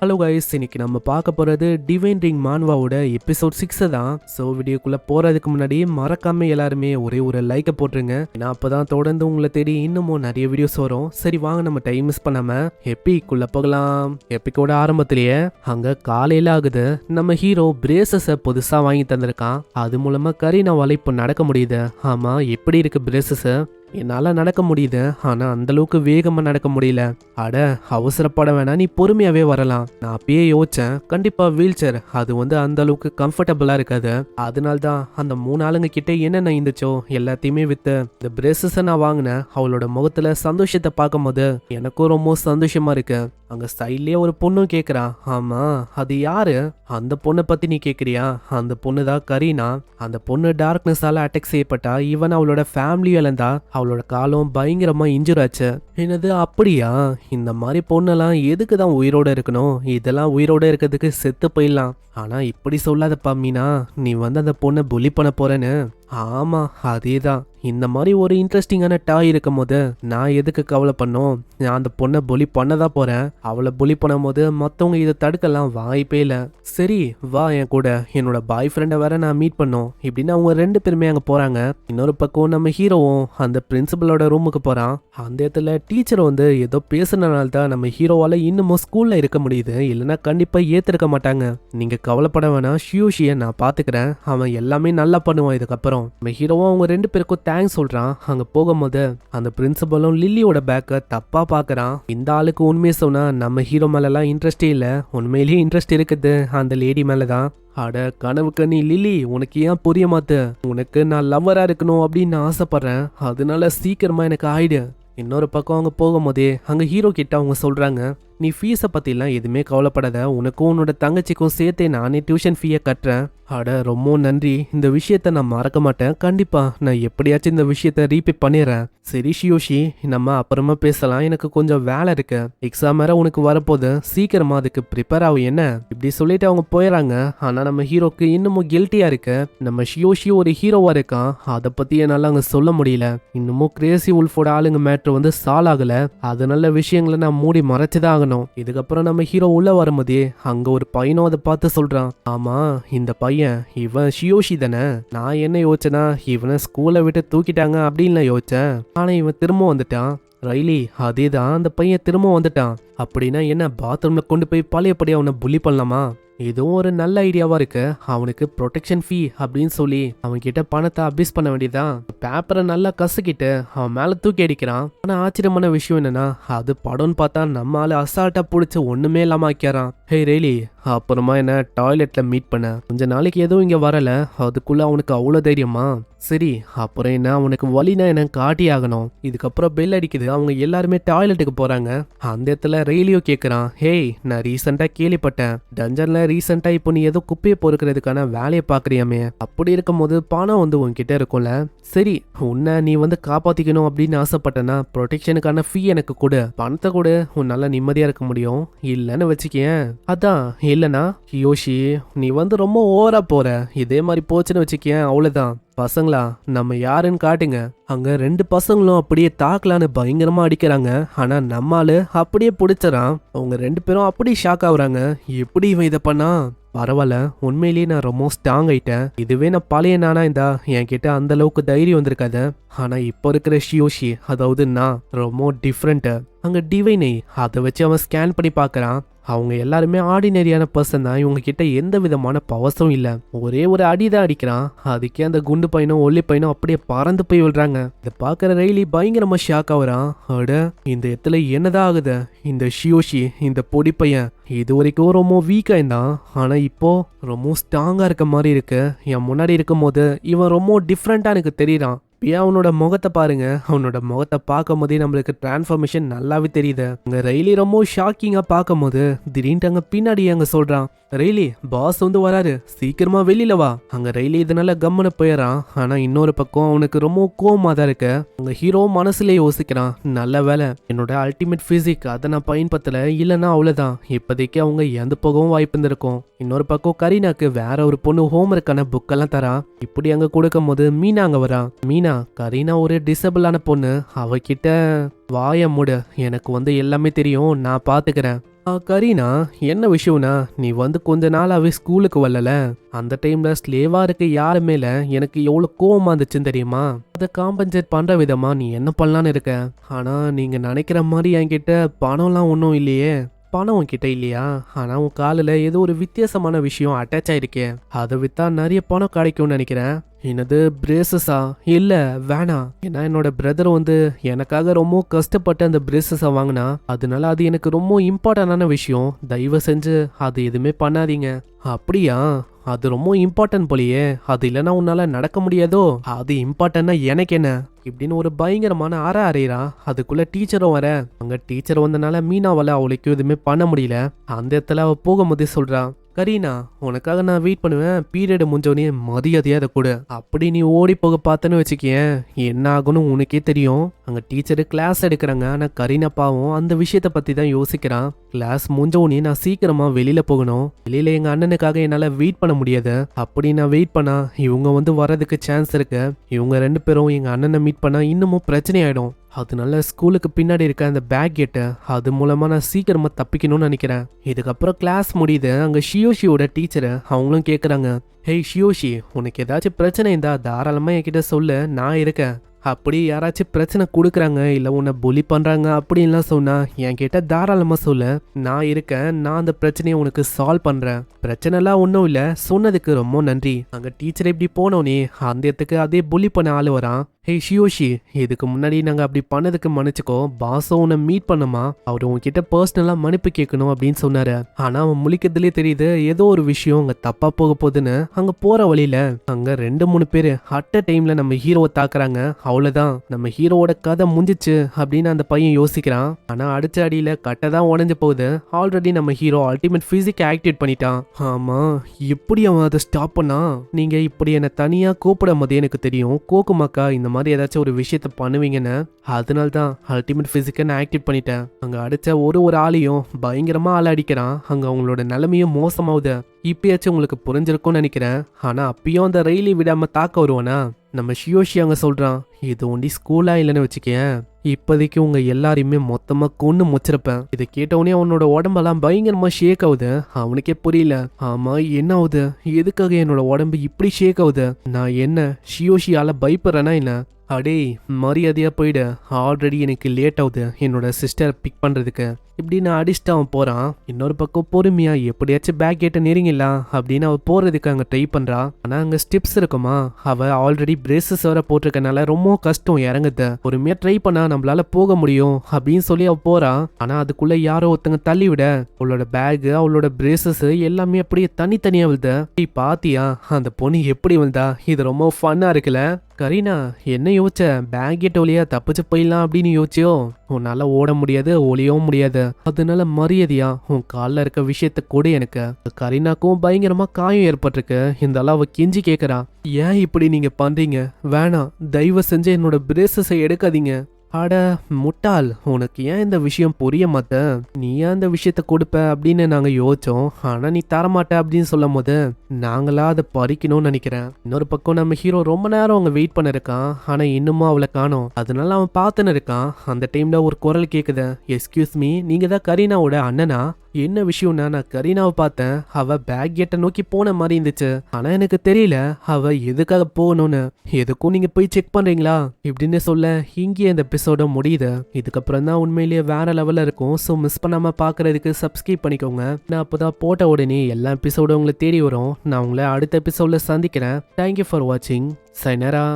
Hello guys, இன்னைக்கு நம்ம பார்க்க போறது டிவைன் ரிங் மான்வாவோட எபிசோட் 6 தான். ஸோ வீடியோக்குள்ள போறதுக்கு முன்னாடி மறக்காம எல்லாருமே ஒரே ஒரு லைக்கை போட்டுருங்க. ஏன்னா அப்பதான் தொடர்ந்து உங்களை தேடி இன்னமும் நிறைய வீடியோஸ் வரும். சரி வாங்க, நம்ம டைம் மிஸ் பண்ணாம எப்பிக்குள்ள போகலாம். எப்பிக்கோட ஆரம்பத்திலேயே அங்க காலையில ஆகுது. நம்ம ஹீரோ பிரேசஸை புதுசா வாங்கி தந்திருக்கான். அது மூலமா கரீனாவால இப்போ நடக்க முடியுது. ஆமா, எப்படி இருக்கு பிரேசஸ்? என்னால நடக்க முடியுது, ஆனா அந்த அளவுக்கு வேகமா நடக்க முடியல. அட அவசரப்பட வேணாம், நீ பொறுமையாவே வரலாம். நான் அப்பயே யோசிச்சேன், கண்டிப்பா வீல் சேர் அது அந்த அளவுக்கு கம்ஃபர்டபுளா இருக்காது. அதனால்தான் அந்த 3 ஆளுங்க கிட்ட என்னென்ன இருந்துச்சோ எல்லாத்தையுமே வித்து இந்த பிரேசஸை நான் வாங்கினேன். அவளோட முகத்துல சந்தோஷத்தை பார்க்கும் போது எனக்கும் ரொம்ப சந்தோஷமா இருக்கு. அங்க சைட்லயே ஒரு பொண்ணும் கேக்குறா, ஆமா அது யாரு? அந்த பொண்ணை பத்தி நீ கேக்குறியா? அந்த பொண்ணு தான் கரீனா. அந்த பொண்ணு டார்க்னஸால அட்டாக் செய்யப்பட்டா. ஈவன் அவளோட ஃபேமிலி இழந்தா. அவளோட காலம் பயங்கரமா இன்ஜூர் ஆச்சு. என்னது அப்படியா? இந்த மாதிரி பொண்ணெல்லாம் எதுக்கு தான் உயிரோட இருக்கணும்? இதெல்லாம் உயிரோட இருக்கிறதுக்கு செத்து போயிடலாம். ஆனா இப்படி சொல்லாதப்பா மீனா, நீ அந்த பொண்ணை புலி பண்ண போறேன்னு. ஆமா அதேதான். இந்த மாதிரி ஒரு இன்ட்ரெஸ்டிங்கான டாய் இருக்கும் போது நான் எதுக்கு கவலை பண்ணோம்? நான் அந்த பொண்ணை புலி பண்ணதான் போறேன். அவளை புலி பண்ணும் போது மற்றவங்க இதை தடுக்கலாம் வாய்ப்பே இல்லை. சரி வா என் கூட, என்னோட பாய் ஃப்ரெண்டை வேற நான் மீட் பண்ணோம் இப்படின்னு அவங்க 2 பேருமே அங்கே போறாங்க. இன்னொரு பக்கம் நம்ம ஹீரோவும் அந்த பிரின்சிபலோட ரூமுக்கு போறான். அந்த இடத்துல டீச்சர் ஏதோ பேசுனனால தான் நம்ம ஹீரோவால இன்னமும் ஸ்கூல்ல இருக்க முடியுது. இல்லைன்னா கண்டிப்பா ஏத்திருக்க மாட்டாங்க. நீங்க கவலைப்பட வேணாம், ஷியூஷியை நான் பாத்துக்கிறேன். அவன் எல்லாமே நல்லா பண்ணுவான். இதுக்கப்புறம் நம்ம ஹீரோவும் அவங்க 2 பேருக்கும் தேங்க்ஸ் சொல்றான். அங்க போகும்போது அந்த பிரின்சிபலும் லில்லியோட பேக்கை தப்பா பாக்குறான். இந்த ஆளுக்கு உண்மையை சொன்னா நம்ம ஹீரோ மேலலாம் இன்ட்ரெஸ்டே இல்ல. உண்மையிலேயே இன்ட்ரெஸ்ட் இருக்குது அந்த லேடி மேலதான். அட கனவுக்கு நீ லில்லி, உனக்கு ஏன் புரிய மாத்து? உனக்கு நான் லவ்வரா இருக்கணும் அப்படின்னு ஆசைப்படுறேன். அதனால சீக்கிரமா எனக்கு ஆயிடு. இன்னொரு பக்கம் அவங்க போகும்போதே அங்க ஹீரோ கிட்ட அவங்க சொல்றாங்க, நீ ஃபீஸை பத்திலாம் எதுவுமே கவலைப்படாத. உனக்கும் உன்னோட தங்கச்சிக்கும் சேர்த்தே நானே டியூஷன் ஃபீயை கட்டுறேன். அட ரொம்ப நன்றி. இந்த விஷயத்த நான் மறக்க மாட்டேன். கண்டிப்பா நான் எப்படியாச்சும் இந்த விஷயத்த ரீபே பண்ணிடுறேன். சரி ஷியோஷி, நம்ம அப்புறமா பேசலாம். எனக்கு கொஞ்சம் வேலை இருக்கு. எக்ஸாம் வேற உனக்கு வரப்போது. சீக்கிரமா அதுக்கு ப்ரிப்பேர் ஆகும் என்ன? இப்படி சொல்லிட்டு அவங்க போயிடறாங்க. ஆனா நம்ம ஹீரோக்கு இன்னமும் கில்ட்டியா இருக்கு. நம்ம ஷியோஷி ஒரு ஹீரோவா இருக்கான், அதை பத்தி என்னால அங்க சொல்ல முடியல. இன்னமும் கிரேசி உல்ஃபோட ஆளுங்க மேட்ரு சால்வ் ஆகல. அது நல்ல விஷயங்களை நான் மூடி மறைச்சுதான் ஆகணும். இதுக்கப்புறம் நம்ம ஹீரோ உள்ள வரும்போதே அங்க ஒரு பையனும் அதை பார்த்து சொல்றான், ஆமா இந்த பையன் இவன் ஷியோஷி தானே? நான் என்ன யோசிச்சேன்னா இவனை ஸ்கூலை விட்டு தூக்கிட்டாங்க அப்படின்னு யோசிச்சேன். ஆனா இவன் திரும்ப வந்துட்டான். ரைலி அதேதான், அந்த பையன் திரும்ப வந்துட்டான். அப்படின்னா என்ன, பாத்ரூம்ல கொண்டு போய் பழையபடி அவனை புலி பண்ணலாமா? இதுவும் ஒரு நல்ல ஐடியாவா இருக்கு. அவனுக்கு ப்ரொடெக்ஷன் ஃபீ அப்படின்னு சொல்லி அவன் கிட்ட பணத்தை அபியூஸ் பண்ண வேண்டியதான். பேப்பரை நல்லா கசக்கிட்டு அவன் மேல தூக்கி அடிக்கிறான். ஆனா ஆச்சரியமான விஷயம் என்னன்னா, அது படம்னு பார்த்தா நம்ம ஆளு அசால்ட்டா பிடிச்சி ஒண்ணுமே இல்லாம ஆக்கிறான். ஹே ரேலி, அப்புறமா என்ன டாய்லெட்ல மீட் பண்ண. கொஞ்ச நாளைக்கு எதுவும் இங்க வரல, அதுக்குள்ள அவனுக்கு அவ்வளவு தைரியமா? சரி அப்புறம் என்ன, அவனுக்கு வலினா என்ன காட்டி ஆகணும். இதுக்கப்புறம் பெல் அடிக்குது. அவங்க எல்லாருமே டாய்லெட்டுக்கு போறாங்க. அந்த இடத்துல ரெயிலியோ கேக்குறான், ஹேய் நான் ரீசெண்டா கேள்விப்பட்டேன் டஞ்சன்ல ரீசெண்டா இப்போ நீ ஏதோ குப்பையை பொறுக்கிறதுக்கான வேலையை பாக்குறியாமே. அப்படி இருக்கும் போது பணம் உன்கிட்ட இருக்கும்ல. சரி உன்னை நீ காப்பாத்திக்கணும் அப்படின்னு ஆசைப்பட்டனா ப்ரொடெக்ஷனுக்கான ஃபீ எனக்கு கொடு. பணத்தை கொடு, உன்னால நிம்மதியா இருக்க முடியும். இல்லன்னு வச்சுக்கேன். அதான் இல்லனா யோஷி, நீ ரொம்ப ஓவரா போற. இதே மாதிரி போச்சுன்னு வச்சுக்கேன், அவ்வளவுதான். பசங்களா நம்ம யாருன்னு காட்டுங்க. அங்க 2 பசங்களும் அப்படியே தாக்கலான்னு பயங்கரமா அடிக்கிறாங்க. ஆனா நம்மால அப்படியே பிடிச்சறான். அவங்க 2 பேரும் அப்படி ஷாக் ஆகுறாங்க. எப்படி இவன் இதை பண்ணா? பரவாயில்ல, உண்மையிலேயே நான் ரொம்ப ஸ்ட்ராங் ஆயிட்டேன். இதுவே நான் பழைய நானா இருந்தா என்கிட்ட அந்த அளவுக்கு தைரியம் வந்திருக்காது. ஆனா இப்போ இருக்கிற ஷியோஷி, அதாவது நான் ரொம்ப டிஃப்ரெண்ட். அங்க டிவைனை அதை வச்சு அவன் ஸ்கேன் பண்ணி பாக்குறான். அவங்க எல்லாருமே ஆர்டினரியான பர்சன் தான். இவங்க கிட்ட எந்த விதமான பவர்ஸும் இல்ல. ஒரே ஒரு அடிதான் அடிக்கிறான். அதுக்கே அந்த குண்டு பையனும் ஒல்லி பையனும் அப்படியே பறந்து போய் விடுறாங்க. இதை பாக்குற ரெய்லி பயங்கரமா ஷாக் ஆகுறான். அட இந்த இடத்துல என்னதான் ஆகுது? இந்த ஷியோஷி, இந்த பொடி பையன் இது வரைக்கும் ரொம்ப வீக்கா இருந்தான். ஆனா இப்போ ரொம்ப ஸ்ட்ராங்கா இருக்க மாதிரி இருக்கு. என் முன்னாடி இருக்கும் போது இவன் ரொம்ப டிஃப்ரெண்டா எனக்கு தெரியறான். ஏன் அவனோட முகத்தை பாருங்க. அவனோட முகத்தை பார்க்கும் போதே நம்மளுக்கு டிரான்ஸ்ஃபர்மேஷன் நல்லாவே தெரியுது. அங்க ரெய்லி ரொம்ப ஷாக்கிங்கா பார்க்கும் போது திடீர்னு அங்க பின்னாடி அங்க சொல்றான், ரெய்லி பாஸ் வராரு, சீக்கிரமா வெளியில வா. அங்க ரெய்லி இதனால கம்முன்னு போயிடறான். ஆனா இன்னொரு பக்கம் அவனுக்கு ரொம்ப கோவமா தான் இருக்கு. அங்க ஹீரோ மனசுலயே யோசிக்கிறான், நல்ல வேலை என்னோட அல்டிமேட் பிசிக் அதை நான் பயன்படுத்தல. இல்லைன்னா அவ்வளவுதான், இப்போதைக்கு அவங்க இறந்து போகவும் வாய்ப்பு இருந்திருக்கும். இன்னொரு பக்கம் கரீனாக்கு வேற ஒரு பொண்ணு ஹோம்ஒர்க்கான புக்கெல்லாம் தரா. இப்படி அங்க கொடுக்கும் போது மீனா அங்க வரா. மீனா, கரீனா ஒரு டிசபிளான பொண்ணு, அவகிட்ட வாய மூடு, எனக்கு எல்லாமே தெரியும், நான் பாத்துக்கிறேன். கரீனா, என்ன விஷயம்னா நீ வந்து கொஞ்ச நாளாவே ஸ்கூலுக்கு வரல. அந்த டைம்ல ஸ்லேவா இருக்க யாரு மேல எனக்கு எவ்வளவு கோவமா இருந்துச்சுன்னு தெரியுமா? அதை காம்பன்சேட் பண்ற விதமா நீ என்ன பண்ணலான்னு இருக்க? ஆனா நீங்க நினைக்கிற மாதிரி என்கிட்ட பணம்லாம் ஒன்றும் இல்லையே. பணம் உன்கிட்ட இல்லையா? ஆனா உன் காலில் ஏதோ ஒரு வித்தியாசமான விஷயம் அட்டாச் ஆயிருக்கே. அதை வித்தா நிறைய பணம் கிடைக்கும்னு நினைக்கிறேன். என்னது, பிரேசஸா? இல்ல, வேணாம். ஏன்னா என்னோட பிரதர் வந்து எனக்காக ரொம்ப கஷ்டப்பட்டு அந்த பிரேசஸை வாங்கினா, அதனால அது எனக்கு ரொம்ப இம்பார்ட்டன்டான விஷயம். தயவு செஞ்சு அது எதுவுமே பண்ணாதீங்க. அப்படியா? அது ரொம்ப இம்பார்ட்டன்ட் போலியே. அது இல்லைன்னா உன்னால நடக்க முடியாதோ? அது இம்பார்ட்டன்னா எனக்கு என்ன இப்படின்னு ஒரு பயங்கரமான அறையிறா. அதுக்குள்ள டீச்சரும் வர. அங்க டீச்சர் வந்தனால மீனாவால அவளுக்கு எதுவுமே பண்ண முடியல. அந்த இடத்துல அவ போகும்போதே சொல்றா, கரீனா, உனக்காக நான் வெயிட் பண்ணுவேன். பீரியட் முடிஞ்சோடனே மரியாதையா அதை கொடு. அப்படி நீ ஓடி போக பார்த்தேன்னு வச்சுக்கேன், என்ன ஆகும்னு உனக்கே தெரியும். அங்க டீச்சரு கிளாஸ் எடுக்கிறாங்க. ஆனா கரீனா பாவம் அந்த விஷயத்த பத்தி தான் யோசிக்கிறான். கிளாஸ் முடிஞ்ச உடனே நான் சீக்கிரமா வெளியில போகணும். வெளியில எங்க அண்ணனுக்காக என்னால வெயிட் பண்ண முடியாது. அப்படி நான் வெயிட் பண்ணா இவங்க வந்து வர்றதுக்கு சான்ஸ் இருக்கு. இவங்க 2 பேரும் எங்க அண்ணனை மீட் பண்ணா இன்னமும் பிரச்சனை ஆயிடும். அதனால ஸ்கூலுக்கு பின்னாடி இருக்க அந்த பேக் கேட்டு அது மூலமா நான் சீக்கிரமா தப்பிக்கணும்னு நினைக்கிறேன். இதுக்கப்புறம் கிளாஸ் முடியுது. அங்க ஷியோஷியோட டீச்சரு அவங்களும் கேக்குறாங்க, ஹேய் ஷியோஷி, உனக்கு ஏதாச்சும் பிரச்சனை இருந்தா தாராளமா என்கிட்ட சொல்லு, நான் இருக்கேன். அப்படி யாராச்சும் பிரச்சனை கொடுக்குறாங்க இல்லை உன்னை புலி பண்ணுறாங்க அப்படின்லாம் சொன்னா என்கிட்ட தாராளமாக சொல்லு, நான் இருக்கேன். நான் அந்த பிரச்சனையை உனக்கு சால்வ் பண்ணுறேன். பிரச்சனைலாம் ஒன்றும் இல்லை, சொன்னதுக்கு ரொம்ப நன்றி. அங்கே டீச்சர் இப்படி போனோன்னே அந்த இடத்துக்கு அதே புலி பண்ண ஆள் வரான். ஹேய் ஷியோஷி, இதுக்கு முன்னாடி நாங்கள் அப்படி பண்ணதுக்கு மன்னிச்சுக்கோ. பாஸும் உன்னை மீட் பண்ணுமா, அவர் உன்கிட்ட பர்சனலாக மன்னிப்பு கேட்கணும் அப்படின்னு சொன்னாரு. ஆனால் அவன் முழிக்கிறதுலேயே தெரியுது ஏதோ ஒரு விஷயம் அங்கே தப்பா போக போகுதுன்னு. அங்கே போகிற வழியில அங்கே 2-3 பேர் அட் அ டைம்ல நம்ம ஹீரோவை தாக்குறாங்க. அவ்வளவுதான், நம்ம ஹீரோவோட கதை முடிஞ்சிச்சு அப்படின்னு அந்த பையன் யோசிக்கிறான். ஆனா அடிச்ச அடியில கட்டை தான் உடஞ்சு போகுது. ஆல்ரெடி நம்ம ஹீரோ அல்டிமேட் பிசிக் ஆக்டிவேட் பண்ணிட்டான். ஆமா, எப்படி அவன் அதை ஸ்டாப் பண்ணா? நீங்க இப்படி என்ன தனியா கூப்பிடும் போதே எனக்கு தெரியும் கோக்குமாக்கா இந்த மாதிரி ஏதாச்சும் ஒரு விஷயத்த பண்ணுவீங்கன்னு. அதனால தான் அல்டிமேட் பிசிக்கை நான் ஆக்டிவேட் பண்ணிட்டேன். அங்க அடிச்ச ஒரு ஆளையும் பயங்கரமா ஆள அடிக்கிறான். அங்க அவங்களோட நிலைமையும் மோசமாகுது. இப்பயாச்சும் உங்களுக்கு புரிஞ்சிருக்கும்னு நினைக்கிறேன். ஆனா அப்பயும் அந்த ரெயிலி விடாம தாக்க வருவானா? நம்ம ஷியோஷி அங்க சொல்றான், இது ஒண்டி ஸ்கூலா இல்லைன்னு வச்சுக்கேன், இப்போதைக்கு உங்க எல்லாரையுமே மொத்தமா கொன்னு முச்சிருப்பேன். இதை கேட்டவனே அவனோட உடம்பெல்லாம் பயங்கரமா ஷேக் ஆகுது. அவனுக்கே புரியல, ஆமா என்ன ஆகுது, எதுக்காக என்னோட உடம்பு இப்படி ஷேக் ஆகுது, நான் என்ன ஷியோஷியால பயப்படுறேன்னா என்ன? அடே மரியாதையா போயிடு, ஆல்ரெடி எனக்கு லேட் ஆகுது என்னோட சிஸ்டர் பிக் பண்றதுக்கு இப்படின்னு அடிச்சுட்டு அவன் போறான். இன்னொரு பக்கம் பொறுமையா எப்படியாச்சும் பேக் கேட்ட நெருங்கிடலாம் அப்படின்னு அவ போறதுக்கு அங்க ட்ரை பண்றா. ஆனா அங்க ஸ்டெப்ஸ் இருக்குமா, அவ ஆல்ரெடி பிரேசஸ் வர போட்டிருக்கனால ரொம்ப கஷ்டம் இறங்குது. பொறுமையா ட்ரை பண்ணா நம்மளால போக முடியும் அப்படின்னு சொல்லி அவ போறா. ஆனா அதுக்குள்ள யாரோ ஒருத்தங்க தள்ளி விட அவளோட பேக் அவளோட பிரேசஸ் எல்லாமே அப்படியே தனித்தனியா விழுது. பாத்தியா அந்த பொண்ணு எப்படி விழுந்தா? இது ரொம்ப ஃபன்னா இருக்குல்ல? கரீனா, என்ன யோசிச்ச? பேக்கெட் வழியா தப்பிச்சு போயிடலாம் அப்படின்னு யோசிச்சியோ? உன்னால ஓட முடியாது, ஒளியவும் முடியாது. அதனால மரியாதையா உன் காலில் இருக்க விஷயத்த கூட எனக்கு. கரீனாக்கும் பயங்கரமா காயம் ஏற்பட்டிருக்கு. இந்த அளவு கெஞ்சி கேட்கறா, ஏன் இப்படி நீங்க பண்றீங்க? வேணாம், தயவு செஞ்சு என்னோட பிரேசஸை எடுக்காதீங்க. அட முட்டாள், உனக்கு ஏன் இந்த விஷயம் புரிய மாட்ட? நீ ஏன் இந்த விஷயத்த கொடுப்ப அப்படின்னு நாங்க யோசிச்சோம். ஆனா நீ தரமாட்ட அப்படின்னு சொல்லும் போது நாங்களா அதை பறிக்கணும்னு நினைக்கிறேன். இன்னொரு பக்கம் நம்ம ஹீரோ ரொம்ப நேரம் அவங்க வெயிட் பண்ண இருக்கான். ஆனா இன்னுமும் அவளை காணோம். அதனால அவன் பார்த்துன்னு இருக்கான். அந்த டைம்ல ஒரு குரல் கேக்குது, எஸ்கியூஸ் மீ, நீங்க தான் கரீனாவோட அண்ணனா? என்ன விஷயம்னா, நான் கரீனாவை பார்த்தேன். அவ பேக் கேட்ட நோக்கி போன மாதிரி இருந்துச்சு. ஆனா எனக்கு தெரியல அவ எதுக்காக போகணும்னு. எதுக்கும் நீங்க போய் செக் பண்றீங்களா இப்படின்னு சொல்ல இங்கே இந்த எபிசோட முடியுது. இதுக்கப்புறம் தான் உண்மையிலேயே வேற லெவல்ல இருக்கும். ஸோ மிஸ் பண்ணாம பாக்குறதுக்கு சப்ஸ்கிரைப் பண்ணிக்கோங்க. நான் அப்போதான் போட்ட உடனே எல்லா எபிசோடும் உங்களை தேடி வரும். நான் உங்களை அடுத்த எபிசோட்ல சந்திக்கிறேன். தேங்க்யூ ஃபார் வாட்சிங். சைனரா.